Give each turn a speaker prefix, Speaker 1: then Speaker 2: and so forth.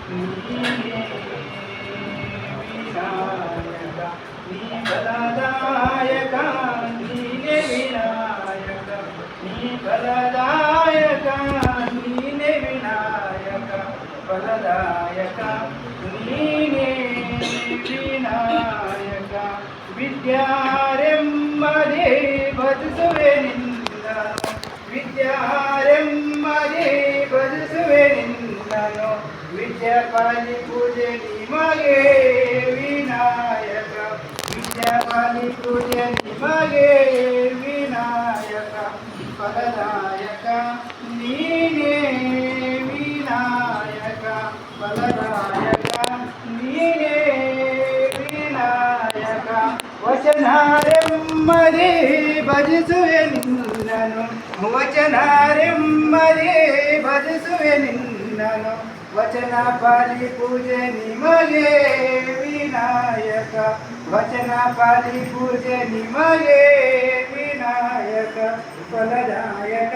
Speaker 1: ನೀನೇ ವಿನಾಯಕ ನೀ ಫಲದಾಯಕ ನೀನೇ ವಿನಾಯಕ ನೀ ಫಲದಾಯಕ ನೀನೇ ವಿನಾಯಕ ಫಲದಾಯಕ ನೀನೇ ವಿನಾಯಕ ವಿದ್ಯಾರೆಂಬದೇ ಬದುಸುವೆ ನಿನ್ನನು ವಿದ್ಯಾರೆಂಬದೇ ಬದುಸುವೆ ನಿನ್ನನು ವಿದ್ಯಾಪಾಲಿ ಪೂಜೆ ನಿಮಗೆ ವಿನಾಯಕ ವಿದ್ಯಾಪಾಲಿ ಪೂಜೆ ನಿಮಗೆ ವಿನಾಯಕ ಫಲದಾಯಕ ನೀನೇ ವಿನಾಯಕ ಫಲದಾಯಕ ನೀನೇ ವಿನಾಯಕ ವಚನಾರೆಂಬದೇ ಭಜಿಸುವೆ ನಿನ್ನನು ವಚನಾರೆಂಬದೇ ಭಜಿಸುವೆ ನಿನ್ನನು ವಚನ ಪಾಲಿ ಪೂಜೆ ನಿಮಗೆ ವಿನಾಯಕ ವಚನ ಪಾಲಿ ಪೂಜೆ ನಿಮಗೆ ವಿನಾಯಕ ಫಲದಾಯಕ